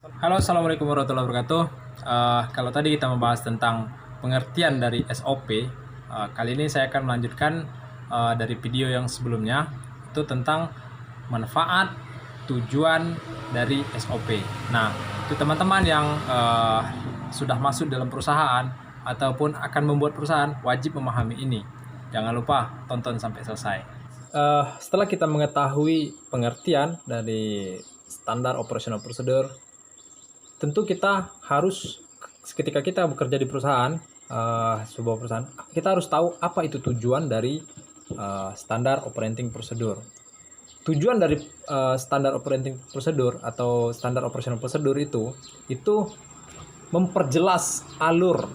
Halo, assalamualaikum warahmatullahi wabarakatuh. Kalau tadi kita membahas tentang pengertian dari SOP, kali ini saya akan melanjutkan dari video yang sebelumnya, itu tentang manfaat tujuan dari SOP. Nah, itu teman-teman yang sudah masuk dalam perusahaan ataupun akan membuat perusahaan wajib memahami ini. Jangan lupa tonton sampai selesai. Setelah kita mengetahui pengertian dari standar operational procedure, tentu kita harus ketika kita bekerja di perusahaan, sebuah perusahaan, kita harus tahu apa itu tujuan dari standar operating procedure. Tujuan dari standar operating procedure atau standar operational procedure itu memperjelas alur.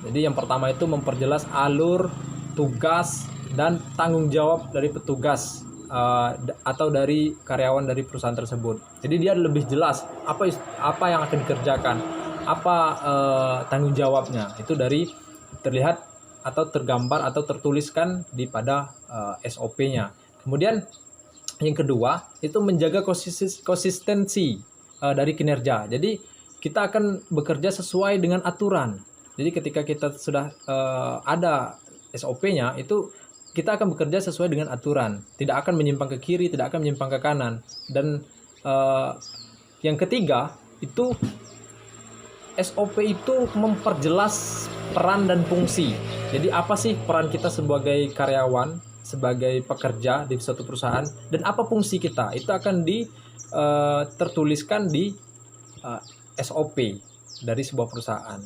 Jadi yang pertama itu memperjelas alur, tugas, dan tanggung jawab dari petugas atau dari karyawan dari perusahaan tersebut. Jadi dia lebih jelas apa yang akan dikerjakan, apa tanggung jawabnya. Itu dari terlihat atau tergambar atau tertuliskan di pada SOP-nya. Kemudian yang kedua itu menjaga konsistensi dari kinerja. Jadi kita akan bekerja sesuai dengan aturan. Jadi ketika kita sudah ada SOP-nya, itu kita akan bekerja sesuai dengan aturan, tidak akan menyimpang ke kiri, tidak akan menyimpang ke kanan. Dan yang ketiga itu SOP itu memperjelas peran dan fungsi. Jadi apa sih peran kita sebagai karyawan, sebagai pekerja di suatu perusahaan, dan apa fungsi kita? Itu akan tertuliskan di SOP dari sebuah perusahaan.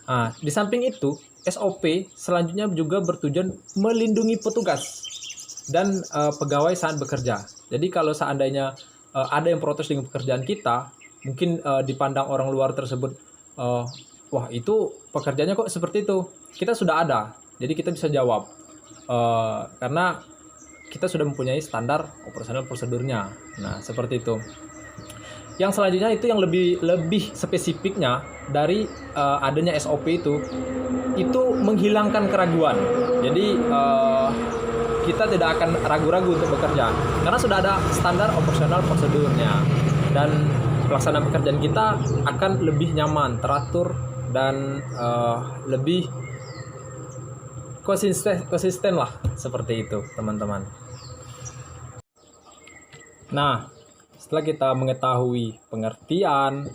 Nah, di samping itu, SOP selanjutnya juga bertujuan melindungi petugas dan pegawai saat bekerja. Jadi kalau seandainya ada yang protes dengan pekerjaan kita, mungkin dipandang orang luar tersebut, wah itu pekerjaannya kok seperti itu. Kita sudah ada, jadi kita bisa jawab karena kita sudah mempunyai standar operasional prosedurnya. Nah seperti itu. Yang selanjutnya itu yang lebih spesifiknya dari adanya SOP itu menghilangkan keraguan. Jadi kita tidak akan ragu-ragu untuk bekerja karena sudah ada standar operasional prosedurnya, dan pelaksanaan pekerjaan kita akan lebih nyaman, teratur, dan lebih konsisten lah, seperti itu teman-teman. Nah, setelah kita mengetahui pengertian,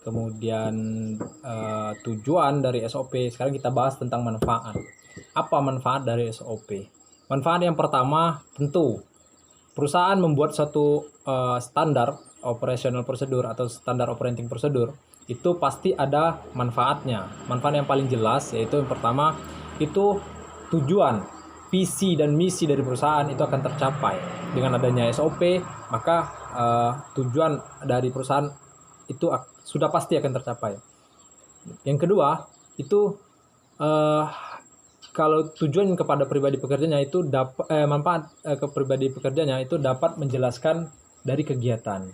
kemudian tujuan dari SOP, sekarang kita bahas tentang manfaat. Apa manfaat dari SOP? Manfaat yang pertama, tentu perusahaan membuat suatu standar operational procedure atau standar operating procedure, itu pasti ada manfaatnya. Manfaat yang paling jelas yaitu yang pertama, itu tujuan, visi dan misi dari perusahaan itu akan tercapai. Dengan adanya SOP, maka tujuan dari perusahaan itu sudah pasti akan tercapai. Yang kedua, itu kalau tujuan kepada pribadi pekerjanya itu manfaat ke pribadi pekerjanya itu dapat menjelaskan dari kegiatan.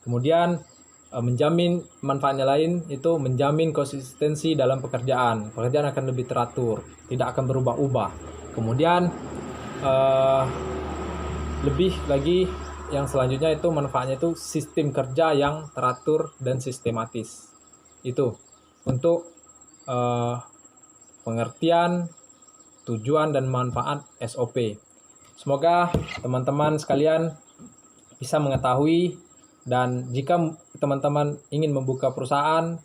Kemudian menjamin manfaatnya lain itu menjamin konsistensi dalam pekerjaan. Pekerjaan akan lebih teratur, tidak akan berubah-ubah. Kemudian lebih lagi yang selanjutnya itu manfaatnya itu sistem kerja yang teratur dan sistematis. Itu untuk pengertian, tujuan, dan manfaat SOP. Semoga teman-teman sekalian bisa mengetahui, dan jika teman-teman ingin membuka perusahaan,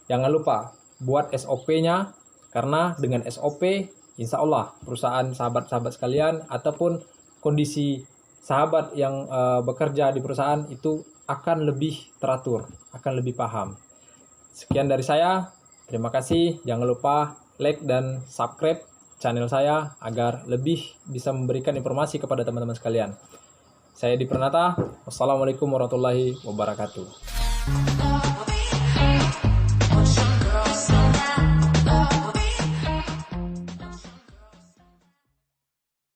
jangan lupa buat SOP-nya, karena dengan SOP insya Allah perusahaan sahabat-sahabat sekalian ataupun kondisi sahabat yang bekerja di perusahaan itu akan lebih teratur, akan lebih paham. Sekian dari saya, terima kasih. Jangan lupa like dan subscribe channel saya agar lebih bisa memberikan informasi kepada teman-teman sekalian. Saya Di Pranata, wassalamualaikum warahmatullahi wabarakatuh.